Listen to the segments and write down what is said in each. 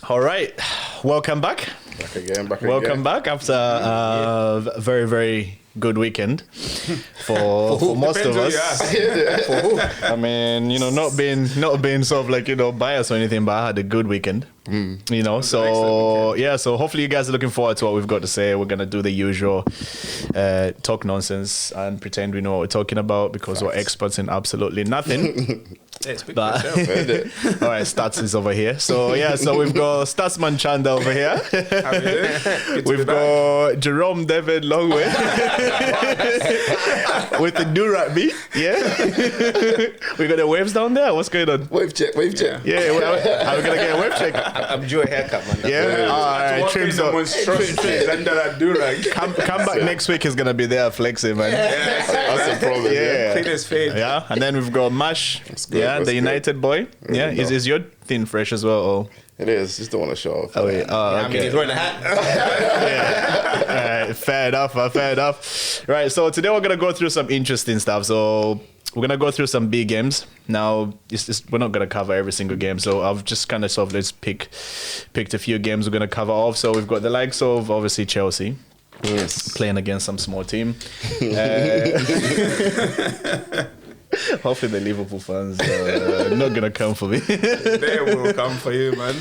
All right, welcome back. Welcome back after a very, very good weekend for most of us. For who? I mean, not being sort of like biased or anything, but I had a good weekend. So hopefully you guys are looking forward to what we've got to say. We're gonna do the usual talk nonsense and pretend we know what we're talking about because we're experts in absolutely nothing. All right, Stats is over here. So we've got Statsman Chanda over here. We've got Jerome David Longway with the do-rag beat. Yeah, we got the waves down there. What's going on? Wave check. Yeah, how are we gonna get a wave check? I'm due a haircut, man. Yeah, all right. Trims up. Under that do-rag. Come back next week. Is gonna be there flexing, man. That's the problem. Yeah. Clean his fade. Yeah, and then we've got Mash. The United boy. Yeah, is your thing fresh as well? Or? It is. Just don't want to show off. Oh, yeah. I mean, he's wearing a hat. Yeah. All right, fair enough. Right, so today we're gonna go through some interesting stuff. So we're gonna go through some big games. Now, we're not gonna cover every single game. So I've just kind of let's picked a few games we're gonna cover off. So we've got the likes of obviously Chelsea. Yes. Playing against some small team. Hopefully the Liverpool fans are not going to come for me. They will come for you, man.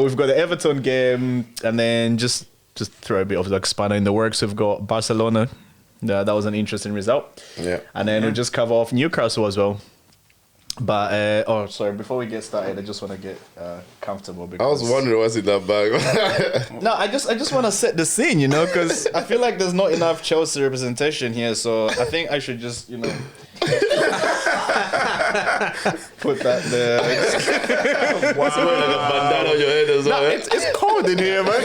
We've got the Everton game, and then just throw a bit of like spanner in the works. We've got Barcelona. That was an interesting result. Yeah. And then we'll just cover off Newcastle as well. But, before we get started, I just want to get comfortable. Because I was wondering what's in that bag. No, I just want to set the scene, because I feel like there's not enough Chelsea representation here. So I think I should just, put that there. What's wearing like a bandana on your head as well? It's cold in here, man.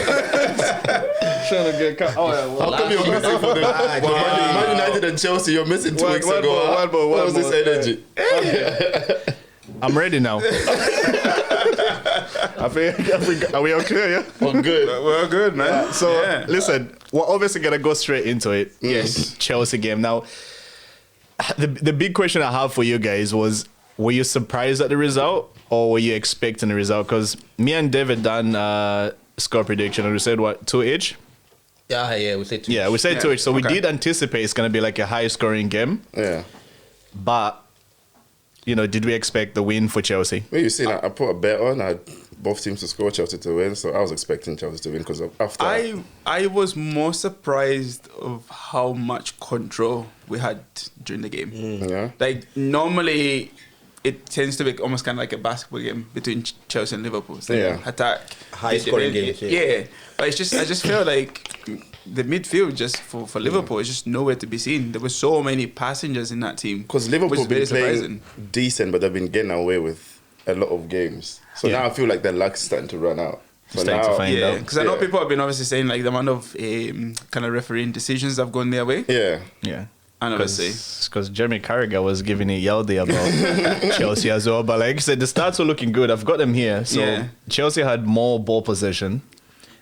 Trying to get cut. Oh, yeah, How come you're missing for the Man United and Chelsea? You're missing 2 weeks ago. One more. What was this energy? I'm ready now. I think, are we all clear, yeah? We're good. We're good, man. Listen, we're obviously going to go straight into it. Yes. Chelsea game. Now, the big question I have for you guys was, were you surprised at the result or were you expecting the result? Because me and David done score prediction and we said, what, 2 each? Yeah, we said 2 each. Yeah, we said 2 each. So we did anticipate it's going to be like a high-scoring game. Yeah. But, did we expect the win for Chelsea? Well, you see, I put a bet on. I had both teams to score, Chelsea to win. So I was expecting Chelsea to win because after... I was more surprised of how much control we had during the game. Yeah. Like, normally... It tends to be almost kind of like a basketball game between Chelsea and Liverpool. So attack, high-scoring games. Yeah, but I just feel like the midfield just for Liverpool is just nowhere to be seen. There were so many passengers in that team. Because Liverpool been playing decent, but they've been getting away with a lot of games. So now I feel like their luck's starting to run out. So starting to find out. Because I know people have been obviously saying like the amount of kind of refereeing decisions have gone their way. Yeah. And obviously, because Jeremy Carragher was giving a yeldy about Chelsea as well. But like I said, the stats were looking good. I've got them here. So Chelsea had more ball possession.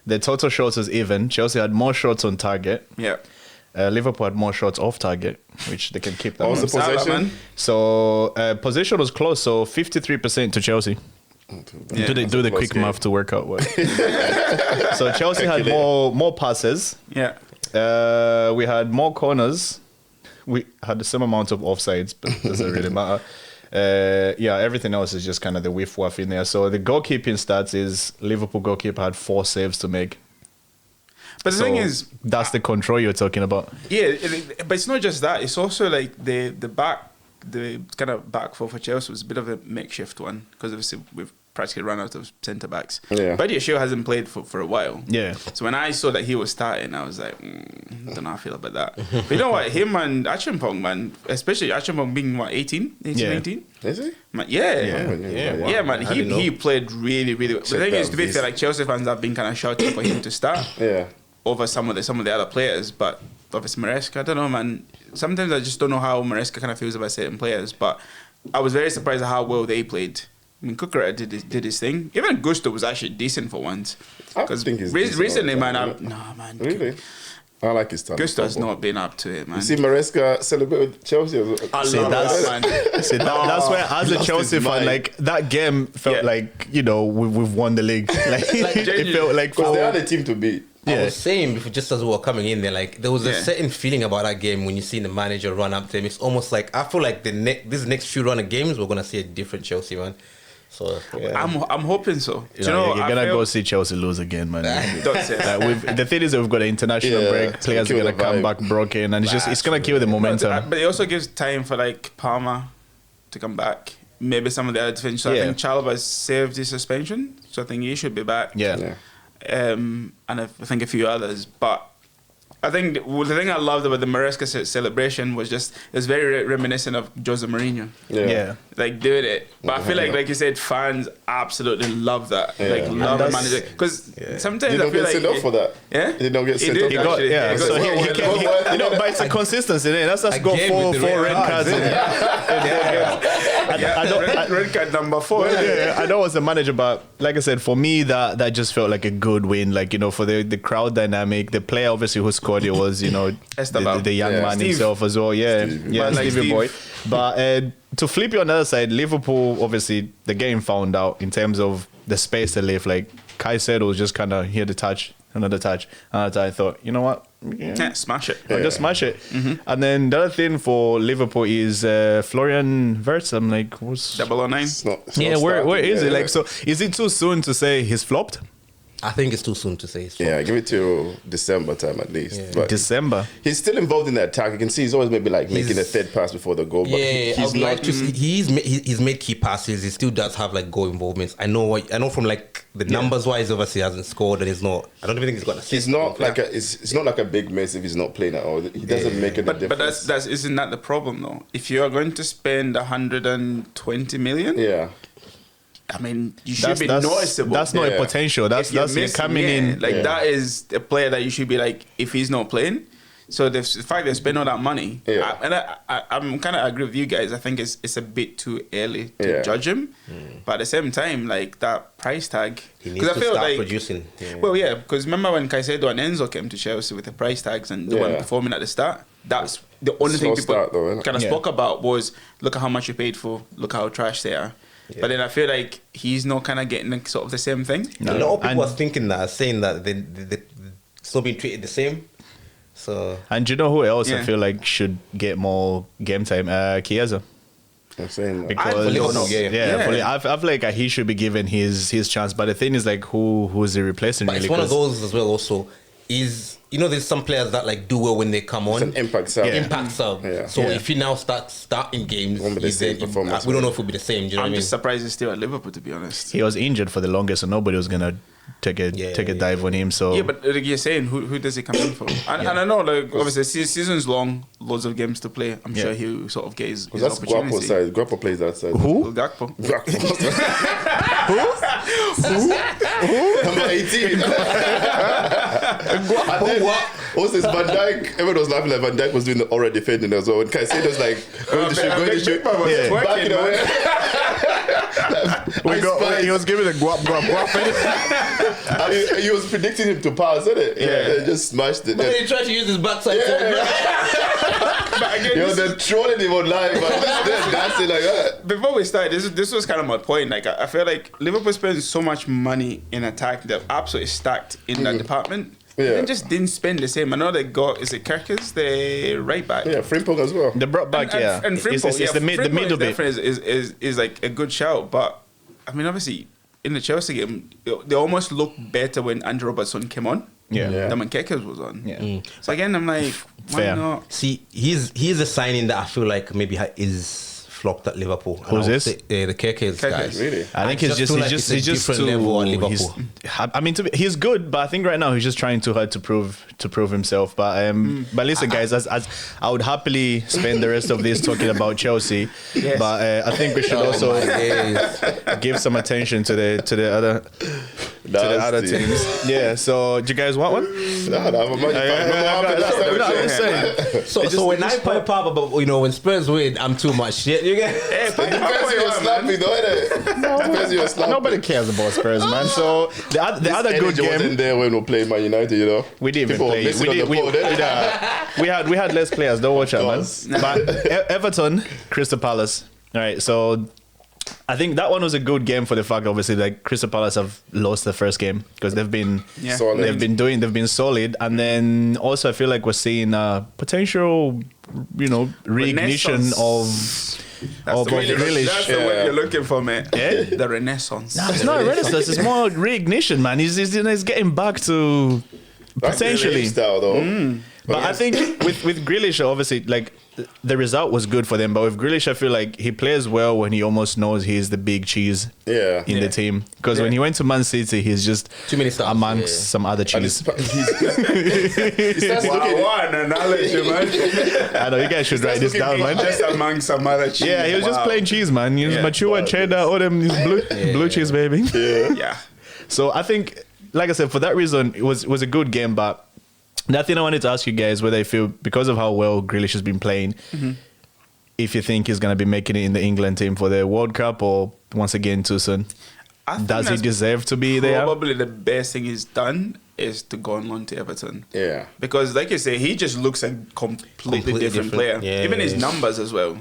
The total shots was even. Chelsea had more shots on target. Yeah. Liverpool had more shots off target, which they can keep that. What was the possession? So possession was close. So 53% to Chelsea. Yeah. Do the quick math to work out what. So Chelsea had more passes. Yeah. We had more corners. We had the same amount of offsides, but it doesn't really matter. Everything else is just kind of the whiff-waff in there. So the goalkeeping stats is Liverpool goalkeeper had 4 saves to make. But the thing is... That's the control you're talking about. Yeah, but it's not just that. It's also like the kind of back four for Chelsea was a bit of a makeshift one because obviously we've practically run out of centre-backs. Yeah. Badiashile hasn't played for a while. Yeah. So when I saw that he was starting, I was like, I don't know how I feel about that. But you know what? Him and Achimpong, man, especially Achimpong being, 18, 19? Is he? Man, yeah, man. He played really, really well. The thing is, to be fair, like Chelsea fans have been kind of shouting for him to start over some of the other players. But obviously Maresca, I don't know, man. Sometimes I just don't know how Maresca kind of feels about certain players. But I was very surprised at how well they played. I mean, Cucurella did his thing. Even Gusto was actually decent for once. I think he's recently, man. Really? I like his talent. Gusto's not been up to it, man. You see Maresca celebrate with Chelsea? I love that, man. That's where, as a Chelsea fan, like, that game felt like, you know, we've won the league. Like it felt like... Because they had a team to beat. I was saying before, just as we were coming in there, like there was a certain feeling about that game when you see the manager run up to him. It's almost like I feel like this next few run of games we're gonna see a different Chelsea, man. So I'm hoping so. You know, you're gonna go see Chelsea lose again, man. Don't say that. The thing is that we've got an international break. Players are gonna come back broken, and it's gonna kill the momentum. But it also gives time for like Palmer to come back. Maybe some of the other defenders. So I think Chalobah's saved his suspension, so I think he should be back. Yeah. And I think a few others, but I think the thing I loved about the Maresca celebration was just it was very reminiscent of Jose Mourinho. Yeah. Like doing it, but I feel like you said, fans absolutely love that. Like love the manager because sometimes I feel like sent off for that. Yeah, he don't get sent off. He got, so he you know, but it's a consistency. That's just got four red cards. Red card number 4. I know as a manager, but like I said, for me that just felt like a good win. Like, you know, for the crowd dynamic, the player obviously who scored it was, you know, the young man Steve. himself as well. Stevie boy. But to flip you on the other side, Liverpool, obviously the game found out in terms of the space they left. Like Caicedo was just kind of here to touch, another touch. And I thought, you know what? Smash it. Just smash it. And then the other thing for Liverpool is Florian Wirtz. I'm like, what's 009? Where is it? Like, so is it too soon to say he's flopped? I think it's too soon to say. Give it till December time at least. Yeah. But December. He's still involved in the attack. You can see he's always maybe like making a third pass before the goal. But he's not. Like he's made key passes. He still does have like goal involvements. I know from like the numbers wise, obviously he hasn't scored and he's not. I don't even think he's got an assist. He's not like it's not like a big miss if he's not playing at all. He doesn't make any difference. But isn't that the problem though? If you are going to spend 120 million, I mean, you should be noticeable. That's not a potential. That's coming in. Like that is a player that you should be like, if he's not playing. So the fact they spend all that money, I'm kind of agree with you guys. I think it's a bit too early to judge him. But at the same time, like that price tag, he needs to start producing. Well, because remember when Caicedo and Enzo came to Chelsea with the price tags and they weren't performing at the start. That's the only thing people kind of spoke about was look at how much you paid for, look how trash they are. Yeah. But then I feel like he's not kind of getting sort of the same thing. A lot of people are thinking that, saying that it's not being treated the same. So, and do you know who else I feel like should get more game time? Chiesa. I'm saying that. Because I feel like he should be given his chance. But the thing is, like, who's he replacing? But really? It's one of those as well. Also, is there's some players that like do well when they come on. It's an impact sub. Impact sub. Yeah. So if he now starting games, we don't know if it'll be the same. Do you know what I mean? I'm just surprised he's still at Liverpool, to be honest. He was injured for the longest, so nobody was gonna take a dive on him. So but like you're saying, who does he come in for? And I know, like, obviously season's long, loads of games to play. I'm sure he'll sort of get his opportunity. Guapo side. Guapo plays that side. Who? Gakpo. Who? Number 18. What's this? Van Dijk. Everyone was laughing like Van Dijk was doing the aura defending as well. And Caicedo's like going to shoot, backing away. He was giving a guap. He was predicting him to pass, isn't it? They just smashed it. But then he tried to use his backside. They're trolling him online, but they're dancing like that. Before we start, this was kind of my point. Like, I feel like Liverpool spends so much money in attack. They're absolutely stacked in that department. They just didn't spend the same. I know they got, is it Hercules, the right back? Yeah, Frimpong as well. They brought back, and Frimpong, it's the middle bit. Is like a good shout. But, I mean, obviously, in the Chelsea game, they almost looked better when Andrew Robertson came on. Than when Hercules was on. So again, I'm like, why not? See, he's a signing that I feel like maybe is flopped at Liverpool. Who's this? The Hercules guys. Really? I think he's just too level at Liverpool. I mean, he's good, but I think right now he's just trying too hard to prove himself. But listen, guys, as I would happily spend the rest of this talking about Chelsea. Yes. But I think we should also give some attention to the other to the other teams. Yeah. So do you guys want one? No, I'm saying. So when I pipe up about when Spurs win, I'm too much shit. You get? Depends you're slappy, though, innit? Depends you're Nobody cares about Spurs, man. So the other good game wasn't there when we played Man United, We didn't even play. We had less players. Don't watch out, man. But Everton, Crystal Palace. All right, so I think that one was a good game for the fact, obviously, like Crystal Palace have lost the first game because they've been solid, and then also I feel like we're seeing potential, reignition of Grealish. That's the word you're looking for, man. Yeah? The renaissance. No, it's not a renaissance. It's more reignition, man. He's getting back to potentially. Style, though. But I think with Grealish, obviously, like the result was good for them. But with Grealish, I feel like he plays well when he almost knows he's the big cheese in the team. Because when he went to Man City, he's just too many stars amongst some other cheese. One analogy, man. I know, you guys should write this down, man. Just among some other cheese. Yeah, he was just playing cheese, man. He was mature, cheddar, all them blue cheese, baby. Yeah. So I think, like I said, for that reason, it was a good game, but that thing I wanted to ask you guys whether you feel, because of how well Grealish has been playing, if you think he's going to be making it in the England team for the World Cup or once again too soon. Does he deserve to be there? Probably the best thing he's done is to go on loan to Everton. Yeah. Because like you say, he just looks a completely different player. Yeah, even his numbers as well.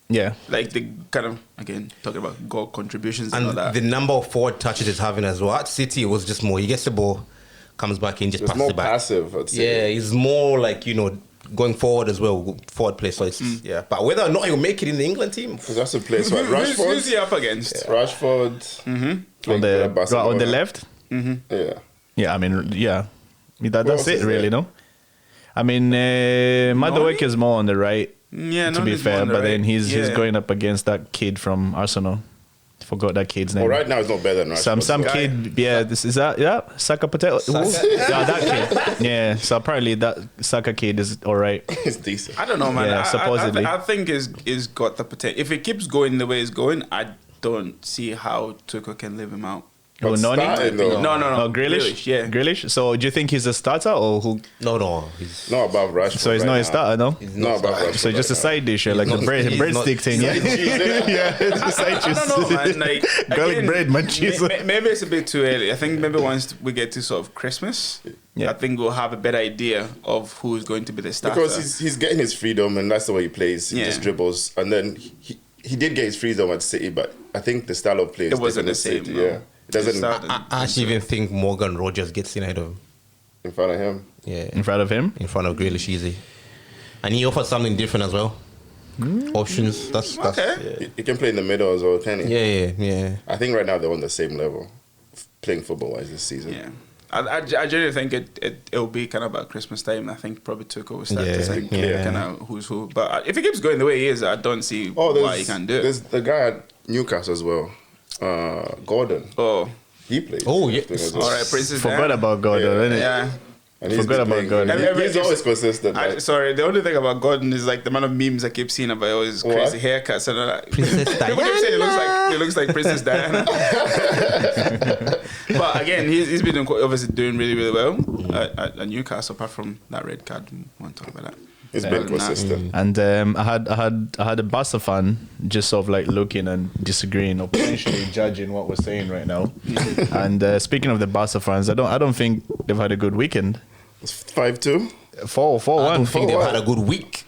Yeah. Like the kind of, again, talking about goal contributions and all that. The number of forward touches he's having as well. At City, it was just more. He gets the ball, comes back in, just passes it back. Passive, I'd say. Yeah, he's more like, going forward as well, forward play. So it's, But whether or not he'll make it in the England team. Because that's a place where Rashford. Who's he up against? Yeah. Rashford. On the left? Yeah. Yeah, I mean, that's it, really, no? I mean, Madueke is more on the right, to be fair, but then he's going up against that kid from Arsenal. Forgot that kid's name. Well, right now it's not better than Rashford. Some kid, this is that, Saka Patel. Yeah, that kid. Yeah, so apparently that Saka kid is all right. It's decent. I don't know, man. Yeah, supposedly. I think is got the potential. If it keeps going the way it's going, I don't see how Tuchel can leave him out. Oh, No. Grealish? Yeah. Grealish? So do you think he's a starter or who? No. He's Not above Rashford. So he's not a starter, no? Not above Rashford. So just a side dish, like the breadstick thing, yeah? Yeah, it's a side dish. I don't know, man. Like, garlic again, bread, man, cheese. Maybe it's a bit too early. I think maybe once we get to sort of Christmas, I think we'll have a better idea of who's going to be the starter. Because he's getting his freedom and that's the way he plays. He just dribbles. And then he did get his freedom at City, but I think the style of play is wasn't the same. City, No. Yeah. It doesn't I actually even think Morgan Rogers gets in ahead of him. in front of him. Yeah. In front of him? In front of Grealish, easy. And he offers something different as well. Options. That's Okay. He can play in the middle as well, can he? Yeah. I think right now they're on the same level, playing football-wise this season. Yeah. I genuinely think it'll be kind of about Christmas time. I think probably Tuchel will start to think kind of who's who. But if he keeps going the way he is, I don't see why he can't do it. There's the guy at Newcastle as well, Gordon. Oh. He plays. Oh, yeah. Well. All right, Princess Forgot Diana. about Gordon, innit? Yeah. And he's Forgot been about playing Gordon. good. He's always consistent. Sorry, the only thing about Gordon is like the amount of memes I keep seeing about all his crazy haircuts and all that. Princess People keep saying he looks like Princess Diana. But again, he's been obviously doing really, really well at Newcastle. Apart from that red card, we won't talk about that. He's been consistent. And I had a Barca fan just sort of like looking and disagreeing or potentially judging what we're saying right now. And speaking of the Barca fans, I don't think they've had a good weekend. It's 5-2. 4-1. I don't think they've had a good week.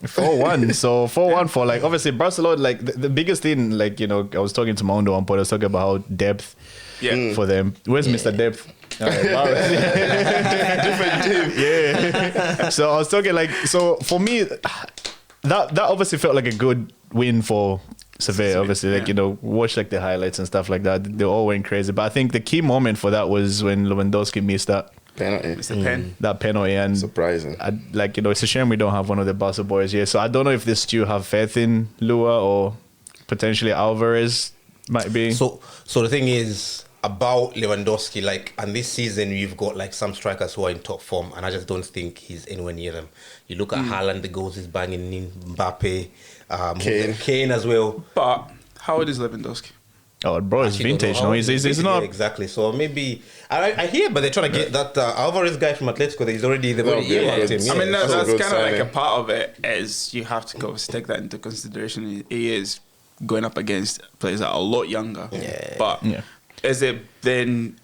4-1. So 4-1 for like obviously Barcelona. Like the biggest thing, like I was talking to Maundu on point. I was talking about how depth for them. Where's Mr. Depth? Different team. Yeah. So I was talking like, so for me, that obviously felt like a good win for Sevilla. Obviously, like watch like the highlights and stuff like that. They all went crazy. But I think the key moment for that was when Lewandowski missed that Penalty. that penalty, and surprising. It's a shame we don't have one of the Barca boys here. So I don't know if they still have faith in Lua or potentially Alvarez might be. So the thing is about Lewandowski, like, and this season we've got like some strikers who are in top form, and I just don't think he's anywhere near them. You look at Haaland, the goals he's banging in, Mbappe, Kane as well. But how old is Lewandowski? Oh, bro, it's vintage. No, he's not exactly. So maybe I hear, but they're trying to get that Alvarez guy from Atletico. They've already earmarked him. I mean, that's kind of like a part of it. Is you have to go take that into consideration. He is going up against players that are a lot younger. Yeah. But is it then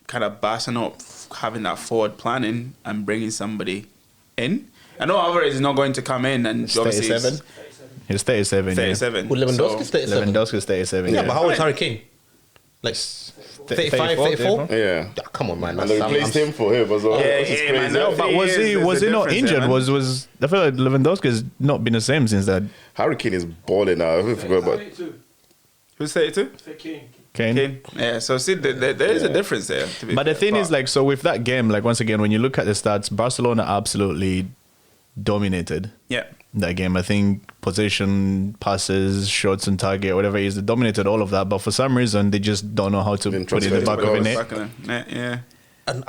kind of Barca not having that forward planning and bringing somebody in? I know Alvarez is not going to come in and obviously 37. He's 37. 37. Well, Lewandowski's 37. Lewandowski's 37. Yeah, but how old is Harry Kane? Like 35, 34? Yeah. Come on, man. And they replaced him for him as well. Yeah, man. No, but was he not injured? I feel like Lewandowski has not been the same since that. Harry Kane is balling now. I forgot about. Who's 32? Kane. Yeah, so see, there is a difference there. But the thing is, like, so with that game, like, once again, when you look at the stats, Barcelona absolutely dominated that game. I think possession, passes, shots on target, whatever it is, they dominated all of that. But for some reason, they just don't know how to put it in the back of the net. Yeah. And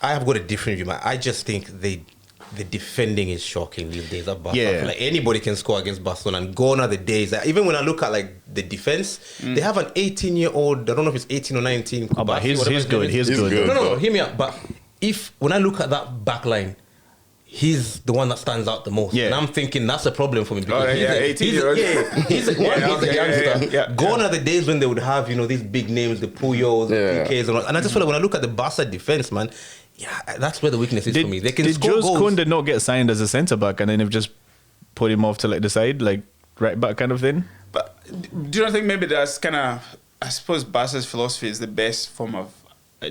I have got a different view, man. I just think the defending is shocking these days at Barca. Yeah. Like anybody can score against Barcelona, and gone are the days. Even when I look at like the defense, they have an 18-year-old. I don't know if it's 18 or 19. Oh, but he's good. He's good. No, hear me out. But when I look at that back line, he's the one that stands out the most. Yeah. And I'm thinking that's a problem for me. Because he's a youngster. Yeah. Gone are the days when they would have, these big names, the Puyols, the PKs, and I just feel like when I look at the Barca defense, man, that's where the weakness is for me. They can score goals. Did Jules Koundé not get signed as a centre back and then they've just put him off to like the side, like right back kind of thing? But do you not think maybe that's kind of, I suppose Barca's philosophy is the best form of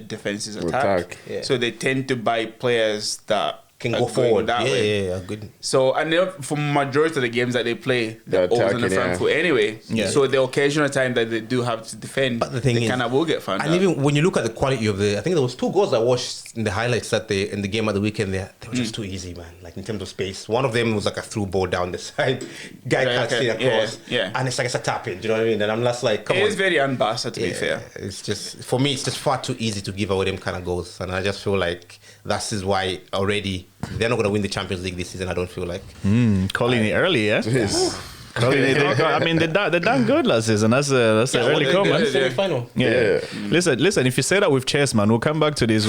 defense is attack. Yeah. So they tend to buy players that can go forward that way. Yeah, good. So, and for majority of the games that they play, they're always on the front foot anyway. Yeah. So the occasional time that they do have to defend, but the thing they is, kind of will get found out. And even when you look at the quality of I think there was 2 goals I watched in the highlights in the game at the weekend there. They were just too easy, man. Like in terms of space. One of them was like a through ball down the side. Guy can't see across. Yeah. And it's like it's a tap in, do you know what I mean? And I'm just like, come on. It is very un-Barca to be fair. It's just, for me, it's just far too easy to give away them kind of goals. And I just feel like that is why already they're not going to win the Champions League this season, I don't feel like. Calling it early, yeah? I mean, they're done good last season. That's an early comment. Semi-final. Yeah. Listen. If you say that with chess, man, we'll come back to this.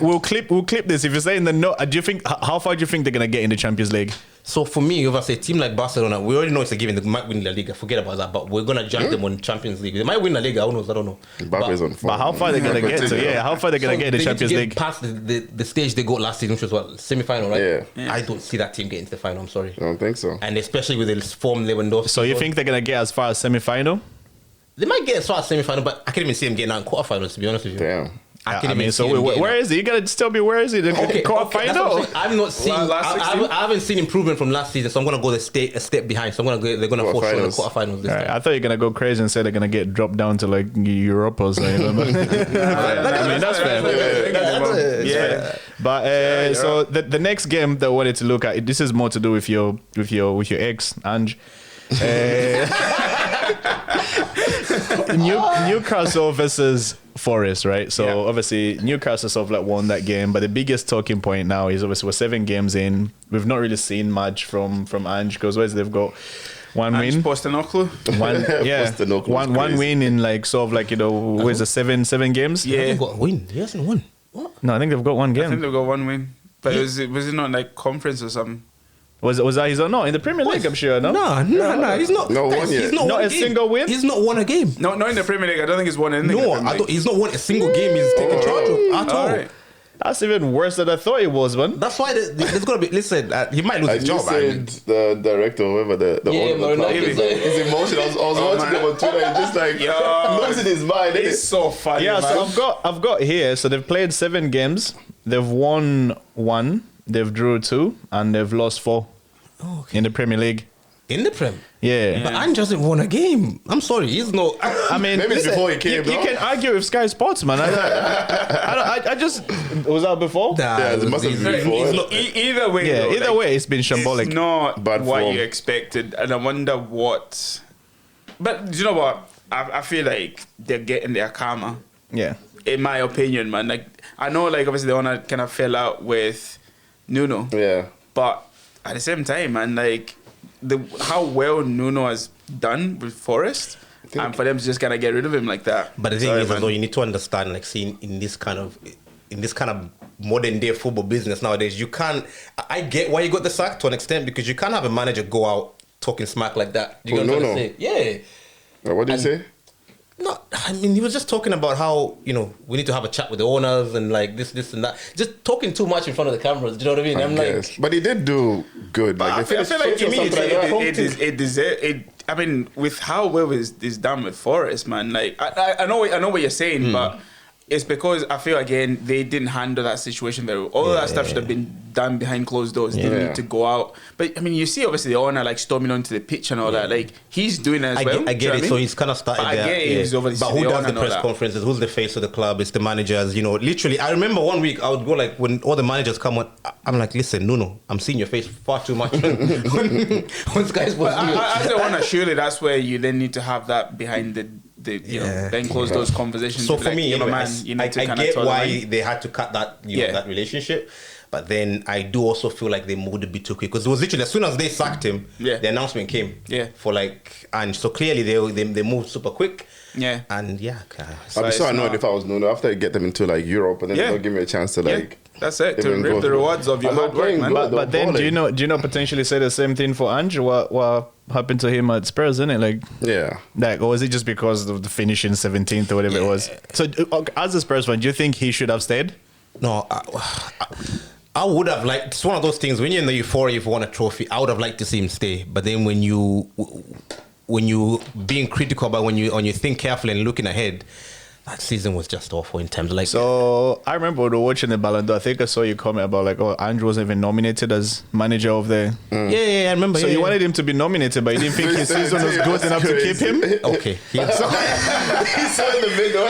We'll clip this. If you say in the note, do you think how far do you think they're gonna get in the Champions League? So for me, if I say a team like Barcelona, we already know it's a given. They might win La Liga. Forget about that. But we're gonna judge them on Champions League. They might win La Liga. Who knows? I don't know. But how far they're gonna get to? Yeah, how far they're gonna get in the Champions League? Past the stage they got last season, which was what, semi-final, right? Yeah. I don't see that team getting to the final. I'm sorry. I don't think so. And especially with the form Lewandowski. So you think they're gonna get as far as semi-final? They might get as far as semi-final, but I can't even see them getting out in quarterfinals. To be honest with you. Damn. I mean, so where is he? You gotta tell me where is he? Quarterfinal. I've not seen. I haven't seen improvement from last season, so I'm gonna go a step behind. So they're gonna fall short in the quarterfinals this time. I thought you're gonna go crazy and say they're gonna get dropped down to like Europe or something. I mean, that's fair. Yeah. But so the next game that I wanted to look at, this is more to do with your ex, Ange. Newcastle versus Forest, right? So obviously Newcastle sort of like won that game, but the biggest talking point now is obviously we're 7 games in. We've not really seen much from Ange because they've got one win. One win in like sort of like where's the 7 games? Yeah, they've got a win. He hasn't won. What? No, I think they've got one game. I think they've got one win, but was it not like conference or something? Was that his own? No, in the Premier League, I'm sure. No, he's not. No one yet. He's not a single win. He's not won a game. No, not in the Premier League. I don't think he's won anything. No, he's not won a single game. He's taken charge of at all. Right. That's even worse than I thought it was, man. That's why there's gonna be. Listen, he might lose his job. Said the director, whoever the owner, his emotion. I was watching him on Twitter. He's just like losing his mind. It's so funny. Yeah, man. so I've got here. So they've played 7 games. They've won 1. They've drew 2, and they've lost 4. Oh, okay. In the Premier League. In the Prem? Yeah. But Ange hasn't won a game. I'm sorry, he's not. I mean, maybe it's before he came. You can argue with Sky Sports, man. I just was that before. Yeah, it must have been before. Either way, yeah. Either way, it's been shambolic. It's not bad what form. you expected, and I wonder what. But do you know what? I feel like they're getting their karma. Yeah. In my opinion, man. Like I know, like obviously they wanna kind of fell out with Nuno. Yeah. But at the same time, man, like how well Nuno has done with Forest, and for them to just kind of get rid of him like that. But the thing is, as well, you need to understand, like, seeing in this kind of modern day football business nowadays, you can't. I get why you got the sack to an extent, because you can't have a manager go out talking smack like that. You know what I'm saying? Yeah. What did he say? No, I mean, he was just talking about how, you know, we need to have a chat with the owners and like this and that. Just talking too much in front of the cameras. Do you know what I mean? I'm like, but he did do good. Like, I feel like it. I mean, with how well is done with Forest, man. Like, I know what you're saying, but it's because I feel again they didn't handle that situation very well. All of that stuff should have been done behind closed doors. They didn't need to go out. But I mean, you see obviously the owner like storming onto the pitch and all that. Like, he's doing it as well. I get it. So he's kind of started there. I get it. He's obviously but who does the press conferences? Who's the face of the club? It's the managers. You know, literally. I remember one week I would go like when all the managers come on. I'm like, listen, no, I'm seeing your face far too much. When guys was as a owner, surely that's where you then need to have that behind the you know, then close those conversations. So for me, anyway, man, you need to I get why they had to cut that, you know, that relationship. But then I do also feel like they moved a bit too quick, because it was literally as soon as they sacked him, the announcement came. For like, and so clearly they moved super quick. Yeah. And I'd be so annoyed if I was Nuno after I get them into like Europe and then they'll give me a chance to like. That's it, to reap the rewards of your hard work, man. But then do you know potentially say the same thing for Ange? What happened to him at Spurs, isn't it? Like, like, or was it just because of the finishing 17th or whatever it was? So as a Spurs fan, do you think he should have stayed? No, I would have liked. It's one of those things when you're in the euphoria, if you won a trophy, I would have liked to see him stay. But then when you being critical about when you think carefully and looking ahead, that season was just awful in terms of like. So I remember when we were watching the Ballon d'Or, I think I saw you comment about like, oh, Andrew wasn't even nominated as manager of the. Yeah, I remember. So you wanted him to be nominated, but you didn't think his season was good enough to keep him. Okay, he's so in the middle.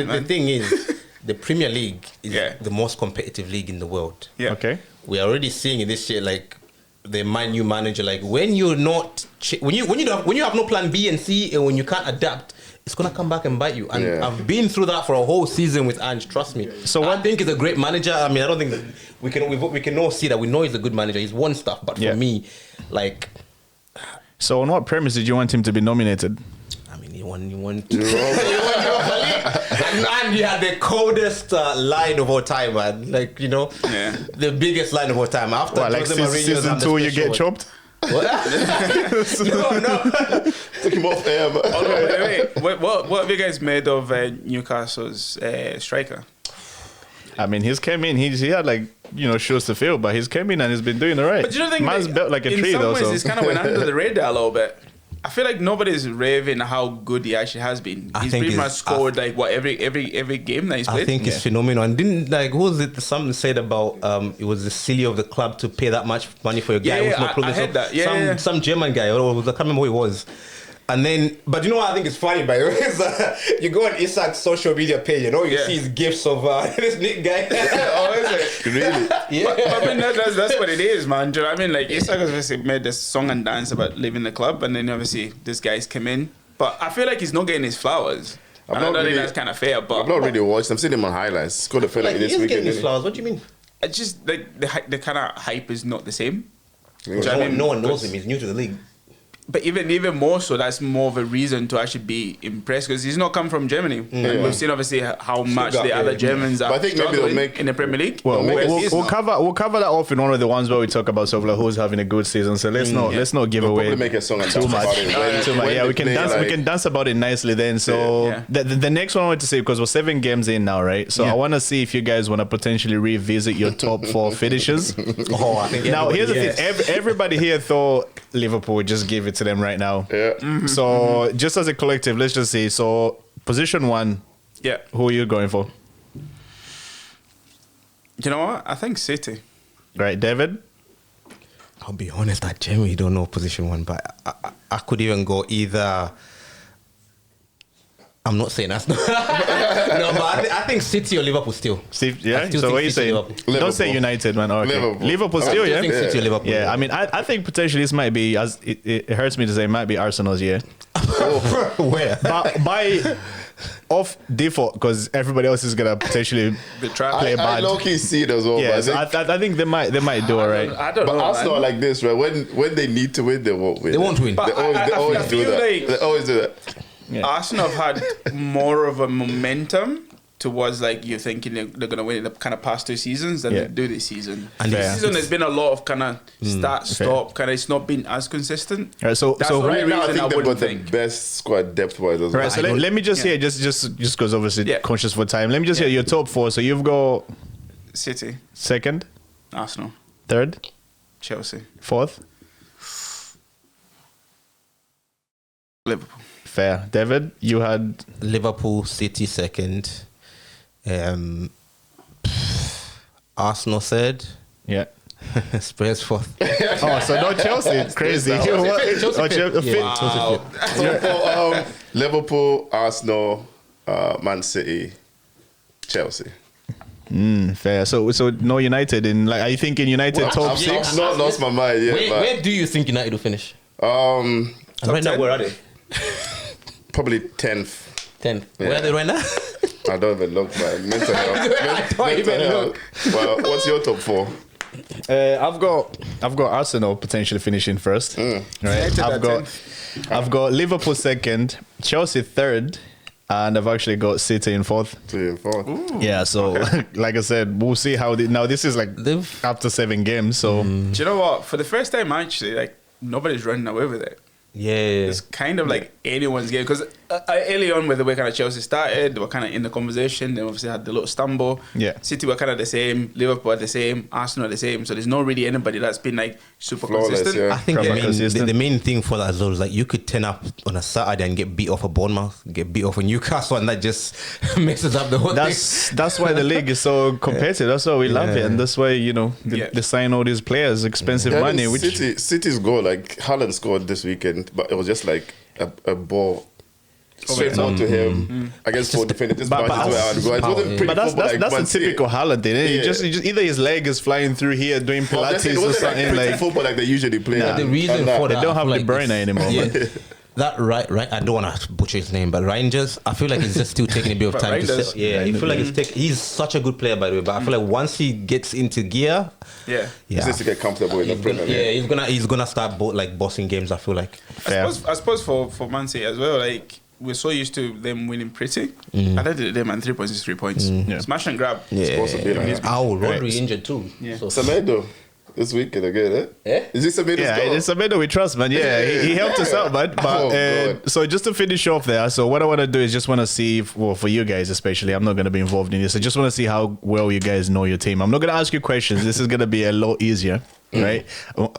The thing is, the Premier League is the most competitive league in the world. Yeah. Okay. We are already seeing in this year like. The new manager, like when you're not, when you have no plan B and C, and when you can't adapt, it's gonna come back and bite you. And I've been through that for a whole season with Ange. Trust me. So I think he's a great manager. I mean, I don't think we can all see that. We know he's a good manager. He's won stuff, but for me, like. So on what premise did you want him to be nominated? I mean, he won and he had the coldest line of all time, man. Like, you know, the biggest line of all time. After like season 2, you get chopped? What? No. Took him off air. Wait. What have you guys made of Newcastle's striker? I mean, he's came in. He had like, you know, shoes to fill, but he's came in and he's been doing all right. But you don't think man's built like a tree though? In some ways, so. he's kind of went under the radar a little bit. I feel like nobody's raving how good he actually has been. He's pretty much scored like what every game that he's played. I think it's phenomenal. And didn't like who was it? Something said about it was the silly of the club to pay that much money for a guy who's not progressive. I heard that. Some German guy. I can't remember who it was. And then, but you know what I think is funny, by the way, is you go on Isak's social media page, you know, you see his gifs of this Nick guy. Oh, is it? Really? Yeah. But I mean, that's what it is, man. Do you know what I mean? Like, Isak obviously made this song and dance about leaving the club, and then obviously this guy's come in. But I feel like he's not getting his flowers. I don't think that's kind of fair, but... I've not really watched. I'm seeing him on highlights. It's got to feel like this weekend. Getting his flowers. What do you mean? It's just like the kind of hype is not the same. No one knows him. He's new to the league. But even more so, that's more of a reason to actually be impressed, because he's not come from Germany. And we've seen obviously how much the other Germans are struggling in the Premier League. Well, we'll cover that off in one of the ones where we talk about sort of like who's having a good season. So let's not give away make a song and too much. Yeah, we can dance about it nicely then. So the next one I want to say, because we're 7 games in now, right? So I want to see if you guys want to potentially revisit your top 4 finishes. I think now here's the thing: everybody here thought Liverpool would just give it to them right now. So just as a collective, let's just see. So position 1. Yeah. Who are you going for? You know what? I think City. Right, David? I'll be honest, I genuinely don't know position 1, but I could even go either. I'm not saying that's not. No, but I think City or Liverpool still. Yeah. So what are you saying? Don't say United, man. Oh, okay. Liverpool still, I think City or Liverpool. Yeah, I mean, I think potentially this might be, as it hurts me to say, it might be Arsenal's year. Where? But off default, because everybody else is gonna potentially play bad. I low-key see it as well. Yeah, so I think they might do all right. I don't but know. But Arsenal are like this, right? When they need to win, they won't win. They won't win. They always do that. They always do that. Yeah. Arsenal have had more of a momentum towards like you're thinking they're going to win in the kind of past 2 seasons than they do this season. And this season there's been a lot of kind of start-stop, kind of it's not been as consistent. Right, so right now I think they've got the best squad depth-wise as well. Right, so let me just hear, just because obviously conscious for time, let me just hear your top 4. So you've got City, second, Arsenal, third, Chelsea, fourth, Liverpool. Fair. David, you had Liverpool, City second. Arsenal third. Yeah. Spurs fourth. Oh, so no Chelsea. Crazy. Chelsea So Liverpool, Arsenal, Man City, Chelsea. Fair. So no United in, like, are you thinking United top 6? I've not lost my mind yet. Where do you think United will finish? And right now, where are they? Probably 10th. 10th. Where are they right now? I don't even look, man. Mental health. Mental health. Well, what's your top 4? I've got Arsenal potentially finishing first. Right. I've got Liverpool second, Chelsea third, and I've actually got City in fourth. Ooh. Yeah, so like I said, we'll see how now this is like after 7 games. So do you know what? For the first time, actually, like nobody's running away with it. Yeah. It's kind of like anyone's game because early on with the way kind of Chelsea started, they were kind of in the conversation. They obviously had the little stumble. Yeah. City were kind of the same, Liverpool are the same, Arsenal are the same. So there's not really anybody that's been like super flawless, consistent. yeah. I think the main thing for that as well is like you could turn up on a Saturday and get beat off a Bournemouth, get beat off a Newcastle, and that just messes up the whole thing. That's why the league is so competitive. That's why we love it, and that's why they sign all these players, expensive money. Which City's goal, like Haaland scored this weekend, but it was just like a ball straight on to him against 4 defenders. Just bounces around. It wasn't pretty that's football, a typical Haaland thing. Eh? Just either his leg is flying through here doing Pilates or something like football like they usually play. The reason for that, they don't have De Bruyne anymore. Yeah. That right. I don't want to butcher his name, but Rangers. I feel like he's just still taking a bit of time to settle. Yeah, I feel like he's such a good player, by the way. But I feel like once he gets into gear, he needs to get comfortable in the Premier. He's gonna start bossing games. I feel like. I suppose for Man City as well, like we're so used to them winning pretty. I think they man 3 points is 3 points. Smash and grab. Yeah. Supposed to be like Rodri injured too. Yeah. So Semedo. This weekend again, Is this Semedo's goal? It's Semedo we trust, man. Yeah, he helped us out, man. But so just to finish off there, so what I want to do is just want to see, for you guys especially, I'm not going to be involved in this. I just want to see how well you guys know your team. I'm not going to ask you questions. This is going to be a lot easier, right?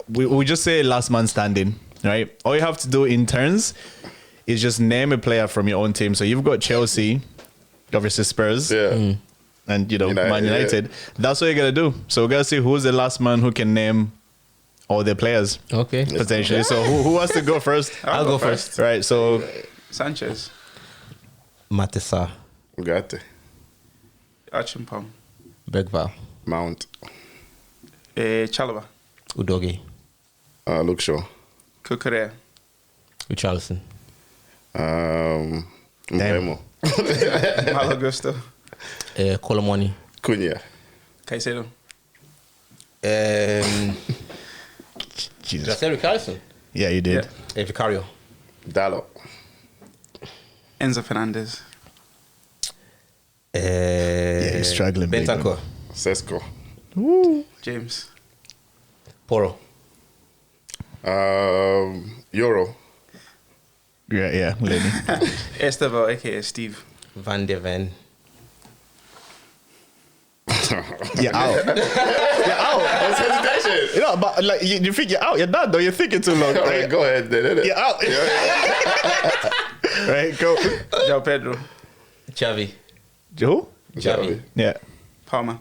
We just say last man standing, right? All you have to do in turns is just name a player from your own team. So you've got Chelsea, obviously Spurs. Yeah. And Man United. Yeah. That's what you're gonna do. So we're gonna see who's the last man who can name all their players. Okay. Potentially. So who wants to go first? I'll go first. Right. So Sanchez, Matissa, Ugarte, Achimpong, Bergval, Mount, Chalobah, Udogie, Luke Shaw, Kukurea, Richarlison, Mbemo, Malo Gusto, Colomoni, Cunha, Caicedo. Jesus. Did I say Richarlison? Yeah, you did. Vicario, Dalot, Enzo Fernandez. Yeah, he's struggling. Bentancur, Sesko, James, Poro, Euro. Yeah, Lenny. Estevao, aka Steve. Van de Ven. You're out. You're out. That's hesitation. But like you think you're out. You're done though. You're thinking too long. Right, go ahead then. You're out. Right, go. João Pedro. Xavi. Who? Xavi. Yeah. Palmer.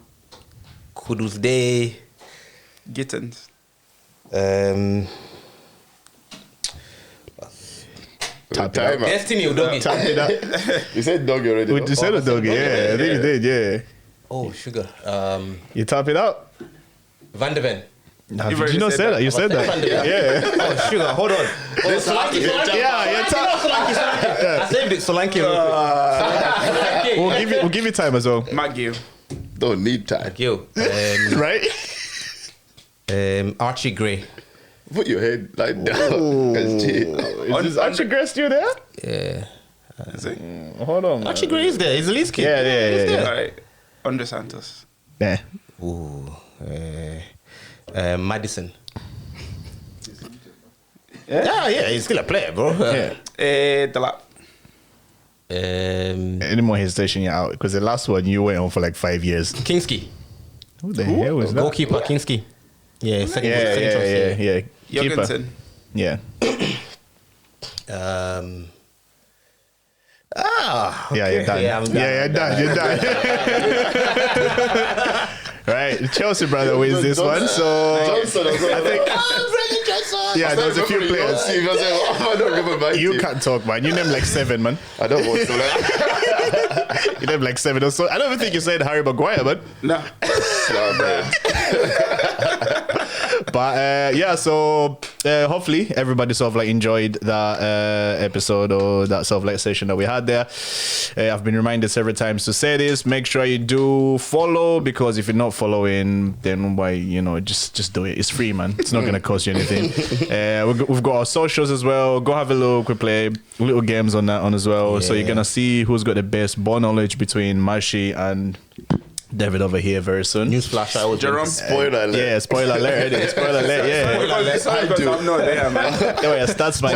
Kudus Day. Gittins. Time Destiny Udogie. Tap it up. You said doggy already. You said a doggy. Yeah, I think you did. Yeah. Oh, sugar. You tap it out. Van de Ven. Nah, did you not say that? You said that. Yeah. Oh, sugar, hold on. Solanke. I saved it, Solanke. We'll give you time as well. McGill. Don't need time. McGill. Right? Archie Gray. Put your head like down. Is Archie Gray still there? Yeah. Hold on. Archie Gray is there. He's the least kid. Yeah. All right. Andre Santos. Yeah. Ooh. Madison. Yeah, he's still a player, bro. Yeah. Delap. Any more hesitation, you're out. Because the last one, you went on for like 5 years. Kinsky. Who the hell was that? Goalkeeper, Kinsky. Yeah, second Yeah. Jorgensen. Yeah. You're done. You're done. Right, Chelsea brother wins this one, so Johnson, I think. Yeah, there's a few players. I don't remember. You can't talk, man. You name like 7, man. I don't want to. You name like 7 or so. I don't even think you said Harry Maguire, man. No. But so hopefully everybody sort of like enjoyed that episode or that sort of like session that we had there. I've been reminded several times to say this. Make sure you do follow, because if you're not following, then why, just do it. It's free, man. It's not gonna cost you anything. We've got our socials as well. Go have a look. We play little games on that as well. Yeah. So you're gonna see who's got the best ball knowledge between Mashi and David over here very soon. Newsflash, I will Jerome. Spoiler alert. Yeah, spoiler alert. Spoiler alert, yeah. I'm not there, man. Stats, man,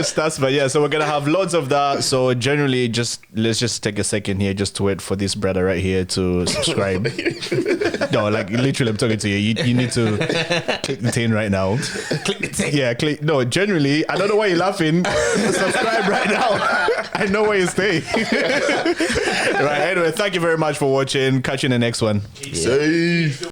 Stats, man, yeah. So we're going to have loads of that. So generally, let's just take a second here just to wait for this brother right here to subscribe. No, like literally, I'm talking to you. You need to click the thing right now. Click the thing. Yeah, click. No, generally, I don't know why you're laughing. Subscribe right now. I know where you stay. Right, anyway, thank you very much for watching. Catch you in the next one. Safe.